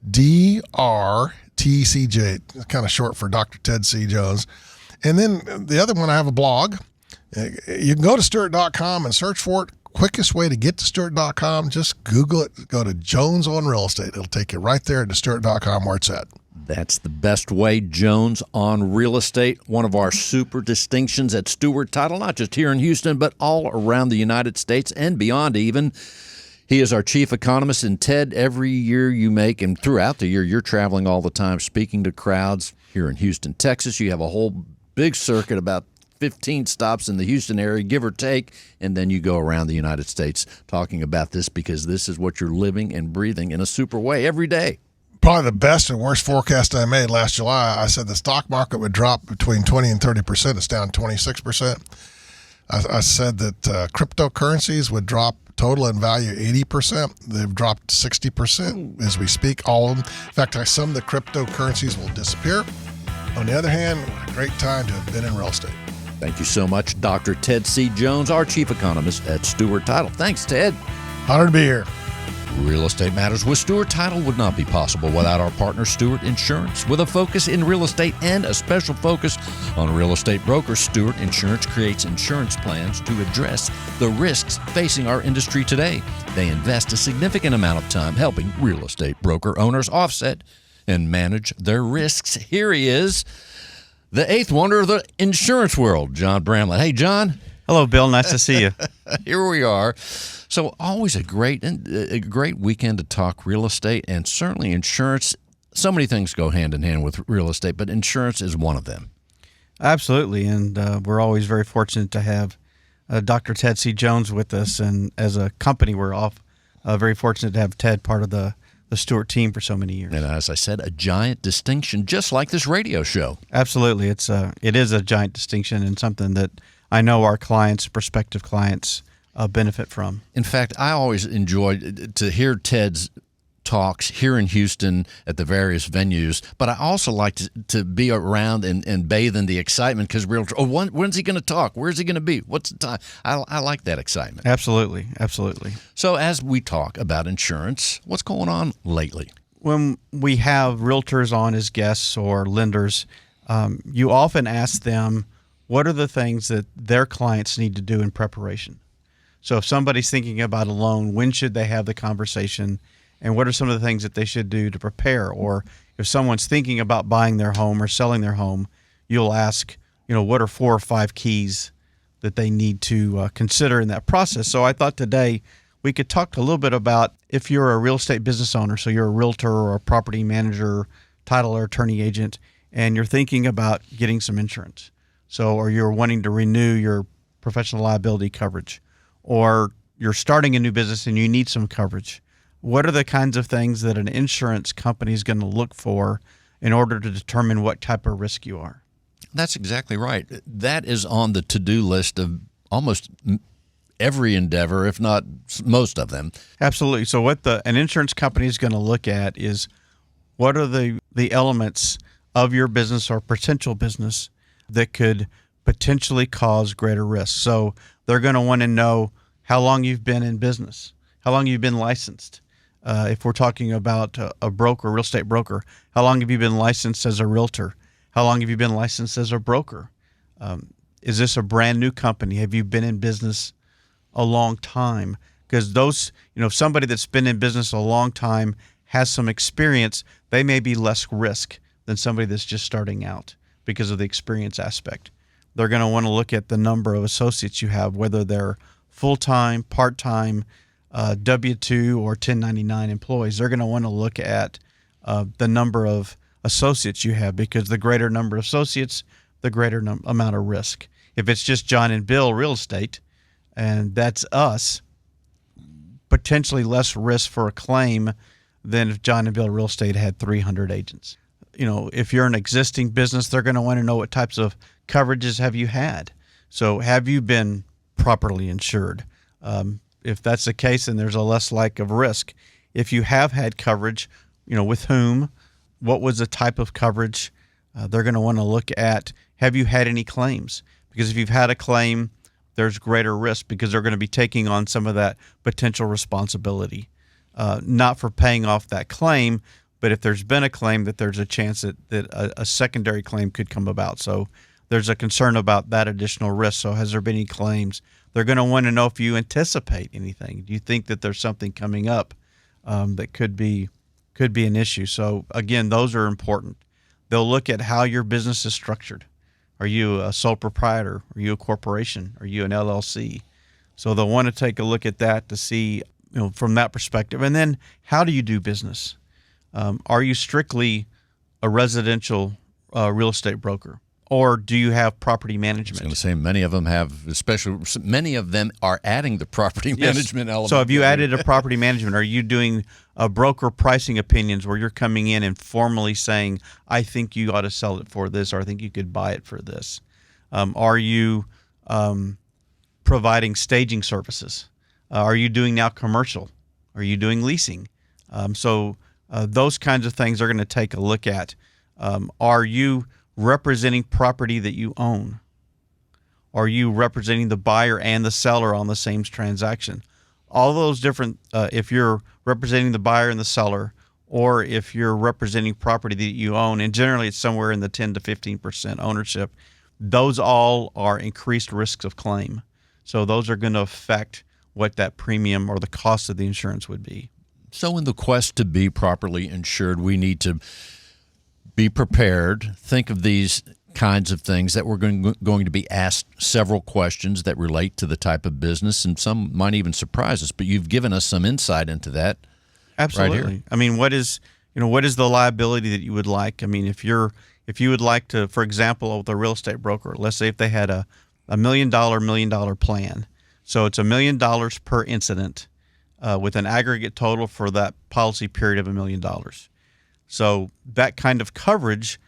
DRTCJ. It's kind of short for Dr. Ted C. Jones. And then the other one, I have a blog. You can go to Stewart.com and search for it. Quickest way to get to Stewart.com, just Google it. Go to Jones on Real Estate. It'll take you right there to Stewart.com where it's at. That's the best way. Jones on Real Estate, one of our super distinctions at Stewart Title, not just here in Houston, but all around the United States and beyond even. He is our chief economist. And Ted, every year you make, and throughout the year, you're traveling all the time, speaking to crowds here in Houston, Texas. You have a whole big circuit, about 15 stops in the Houston area, give or take, and then you go around the United States talking about this because this is what you're living and breathing in a super way every day. Probably the best and worst forecast I made last July. I said the stock market would drop between 20 and 30%. It's down 26%. I said that cryptocurrencies would drop total in value 80%. They've dropped 60% as we speak, all of them. In fact, some of the cryptocurrencies will disappear. On the other hand, a great time to have been in real estate. Thank you so much, Dr. Ted C. Jones, our chief economist at Stewart Title. Thanks, Ted. Honored to be here. Real Estate Matters with Stewart Title would not be possible without our partner, Stewart Insurance. With a focus in real estate and a special focus on real estate brokers, Stewart Insurance creates insurance plans to address the risks facing our industry today. They invest a significant amount of time helping real estate broker owners offset and manage their risks. Here he is, the eighth wonder of the insurance world, John Bramblett. Hey, John. Hello, Bill. Nice to see you. Here we are. So always a great weekend to talk real estate and certainly insurance. So many things go hand in hand with real estate, but insurance is one of them. Absolutely, and we're always very fortunate to have Dr. Ted C. Jones with us, and as a company, we're very fortunate to have Ted part of the Stewart team for so many years. And as I said, a giant distinction, just like this radio show. Absolutely, it is a giant distinction and something that I know our clients, prospective clients, benefit from. In fact, I always enjoyed to hear Ted's talks here in Houston at the various venues, but I also like to be around and bathe in the excitement because when's he going to talk? Where's he going to be? What's the time? I like that excitement. Absolutely. So as we talk about insurance, what's going on lately? When we have realtors on as guests or lenders, you often ask them, what are the things that their clients need to do in preparation? So if somebody's thinking about a loan, when should they have the conversation? And what are some of the things that they should do to prepare? Or if someone's thinking about buying their home or selling their home, you'll ask, what are 4 or 5 keys that they need to consider in that process? So I thought today we could talk a little bit about if you're a real estate business owner, so you're a realtor or a property manager, title or attorney agent, and you're thinking about getting some insurance. So, or you're wanting to renew your professional liability coverage, or you're starting a new business and you need some coverage. What are the kinds of things that an insurance company is going to look for in order to determine what type of risk you are? That's exactly right. That is on the to-do list of almost every endeavor, if not most of them. Absolutely. So what an insurance company is going to look at is what are the elements of your business or potential business that could potentially cause greater risk. So they're going to want to know how long you've been in business, how long you've been licensed, If we're talking about a broker, real estate broker, how long have you been licensed as a realtor? How long have you been licensed as a broker? Is this a brand new company? Have you been in business a long time? Because those, somebody that's been in business a long time has some experience, they may be less risk than somebody that's just starting out because of the experience aspect. They're going to want to look at the number of associates you have, whether they're full-time, part-time, W-2 or 1099 employees. They're going to want to look at the number of associates you have, because the greater number of associates, the greater amount of risk. If it's just John and Bill Real Estate, and that's us, potentially less risk for a claim than if John and Bill Real Estate had 300 agents. If you're an existing business, they're going to want to know what types of coverages have you had. So have you been properly insured? If that's the case, then there's a less lack of risk. If you have had coverage, with whom, what was the type of coverage? They're going to want to look at, have you had any claims? Because if you've had a claim, there's greater risk because they're going to be taking on some of that potential responsibility. Not for paying off that claim, but if there's been a claim, that there's a chance that a secondary claim could come about. So there's a concern about that additional risk. So has there been any claims? They're going to want to know if you anticipate anything. Do you think that there's something coming up that could be an issue? So again, those are important. They'll look at how your business is structured. Are you a sole proprietor? Are you a corporation? Are you an LLC? So they'll want to take a look at that to see, from that perspective. And then, how do you do business? Are you strictly a residential real estate broker, or do you have property management? I was going to say many of them have, many of them are adding the property management element. So have you added a property management? Are you doing a broker pricing opinions where you're coming in and formally saying, I think you ought to sell it for this, or I think you could buy it for this? Are you providing staging services? Are you doing now commercial? Are you doing leasing? So those kinds of things are going to take a look at. Are you representing property that you own? Are you representing the buyer and the seller on the same transaction? All those different, if you're representing the buyer and the seller, or if you're representing property that you own, and generally it's somewhere in the 10 to 15% ownership, those all are increased risks of claim. So those are going to affect what that premium or the cost of the insurance would be. So in the quest to be properly insured, we need to be prepared, think of these kinds of things that we're going to be asked several questions that relate to the type of business, and some might even surprise us, but you've given us some insight into that. Absolutely. Right here. I mean, what is the liability that you would like? I mean, if you would like to, for example, with a real estate broker, let's say if they had a $1 million plan. So it's $1 million per incident with an aggregate total for that policy period of $1 million. So that kind of coverage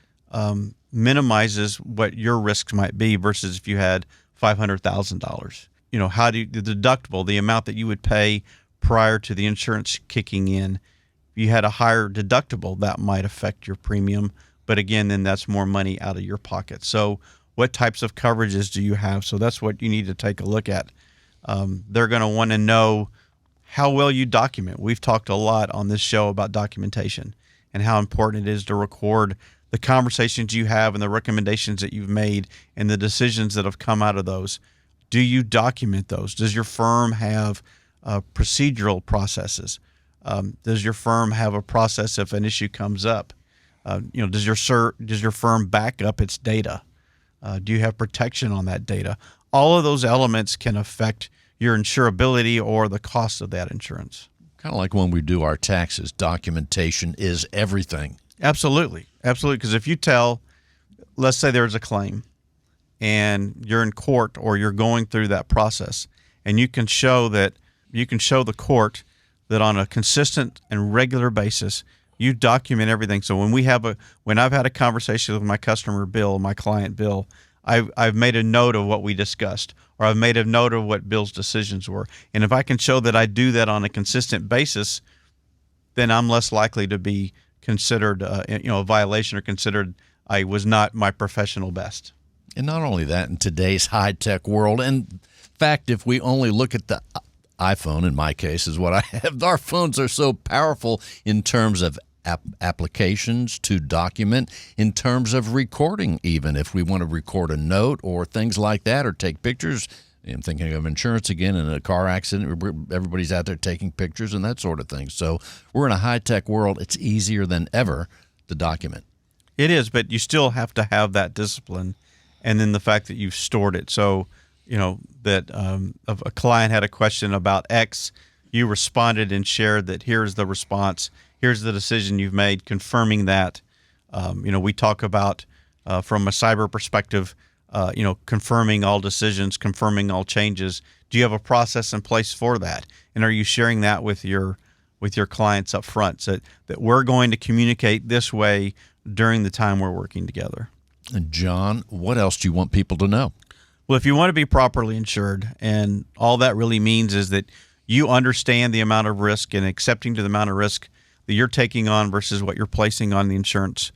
minimizes what your risks might be versus if you had $500,000. The deductible, the amount that you would pay prior to the insurance kicking in, if you had a higher deductible, that might affect your premium. But again, then that's more money out of your pocket. So what types of coverages do you have? So that's what you need to take a look at. They're going to want to know how well you document. We've talked a lot on this show about documentation and how important it is to record the conversations you have and the recommendations that you've made and the decisions that have come out of those. Do you document those? Does your firm have procedural processes? Does your firm have a process if an issue comes up? Does your firm back up its data? Do you have protection on that data? All of those elements can affect your insurability or the cost of that insurance. Kind of like when we do our taxes, documentation is everything. Absolutely. Because if you let's say there's a claim and you're in court or you're going through that process, and you can show the court that on a consistent and regular basis, you document everything. So when I've had a conversation with my customer Bill, my client Bill, I've made a note of what we discussed, or I've made a note of what Bill's decisions were. And if I can show that I do that on a consistent basis, then I'm less likely to be considered a violation, or considered I was not my professional best. And not only that, in today's high-tech world, and in fact, if we only look at the iPhone, in my case, is what I have. Our phones are so powerful in terms of applications to document, in terms of recording, even if we want to record a note or things like that, or take pictures. I'm thinking of insurance again in a car accident. Everybody's out there taking pictures and that sort of thing. So we're in a high-tech world. It's easier than ever to document. It is, but you still have to have that discipline, and then the fact that you've stored it. So, that if a client had a question about X, you responded and shared that here's the response, here's the decision you've made, confirming that. We talk about, from a cyber perspective, confirming all decisions, confirming all changes. Do you have a process in place for that? And are you sharing that with your clients up front, so that we're going to communicate this way during the time we're working together? And John, what else do you want people to know? Well, if you want to be properly insured, and all that really means is that you understand the amount of risk and accepting to the amount of risk that you're taking on versus what you're placing on the insurance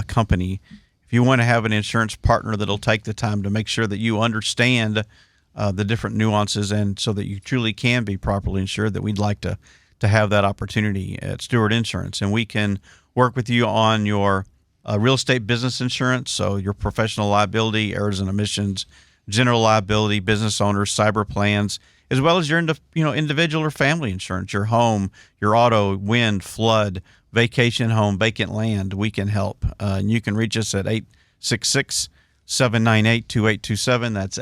company. If you want to have an insurance partner that'll take the time to make sure that you understand the different nuances, and so that you truly can be properly insured, that we'd like to have that opportunity at Stewart Insurance. And we can work with you on your real estate business insurance, so your professional liability, errors and omissions, general liability, business owners, cyber plans, as well as your individual or family insurance, your home, your auto, wind, flood, vacation home, vacant land. We can help. And you can reach us at 866-798-2827. That's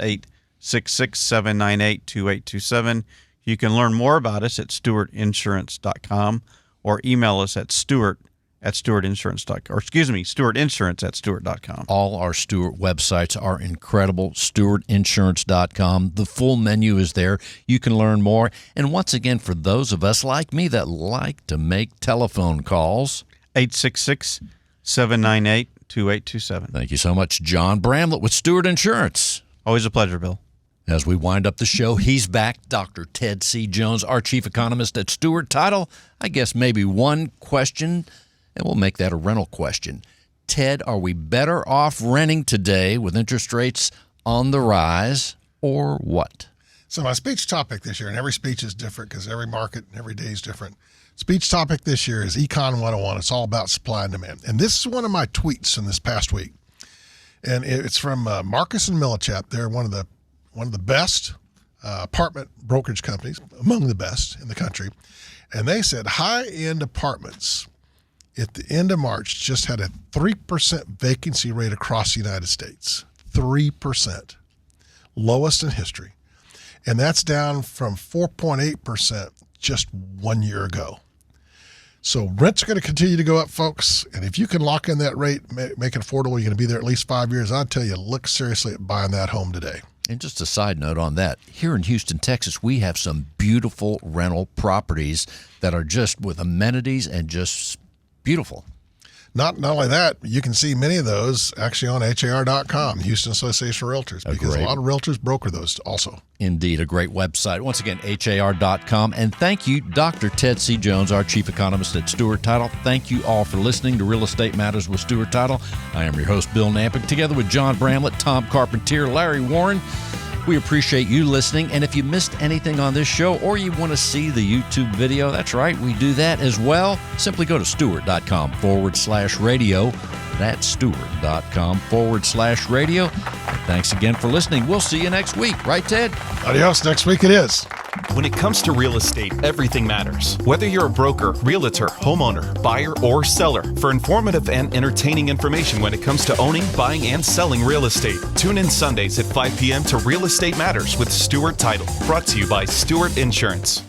866-798-2827. You can learn more about us at stewartinsurance.com, or email us at stewartinsurance.com. All our Stewart websites are incredible. Stewartinsurance.com. The full menu is there. You can learn more. And once again, for those of us like me that like to make telephone calls, 866-798-2827. Thank you so much, John Bramblett with Stewart Insurance. Always a pleasure, Bill. As we wind up the show, he's back, Dr. Ted C. Jones, our chief economist at Stewart Title. I guess maybe one question, and we'll make that a rental question. Ted, are we better off renting today with interest rates on the rise, or what? So my speech topic this year, and every speech is different because every market and every day is different. Speech topic this year is Econ 101. It's all about supply and demand. And this is one of my tweets from this past week. And it's from Marcus and Millichap. They're one of the best apartment brokerage companies, among the best in the country. And they said high-end apartments at the end of March just had a 3% vacancy rate across the United States. 3%. Lowest in history. And that's down from 4.8% just 1 year ago. So rents are going to continue to go up, folks. And if you can lock in that rate, make it affordable, you're going to be there at least 5 years. I'll tell you, look seriously at buying that home today. And just a side note on that, here in Houston, Texas, we have some beautiful rental properties that are just with amenities and just beautiful. Not only that, you can see many of those actually on HAR.com, Houston Association of Realtors, because a lot of realtors broker those also. Indeed, a great website. Once again, HAR.com. And thank you, Dr. Ted C. Jones, our chief economist at Stewart Title. Thank you all for listening to Real Estate Matters with Stewart Title. I am your host, Bill Knapik, together with John Bramblett, Tom Carpentier, Larry Warren. We appreciate you listening. And if you missed anything on this show, or you want to see the YouTube video, that's right, we do that as well. Simply go to stewart.com/radio. That's stewart.com/radio. Thanks again for listening. We'll see you next week. Right, Ted? Adios. Next week it is. When it comes to real estate, everything matters. Whether you're a broker, realtor, homeowner, buyer, or seller, for informative and entertaining information when it comes to owning, buying, and selling real estate, tune in Sundays at 5 p.m. to Real Estate Matters with Stewart Title, brought to you by Stewart Insurance.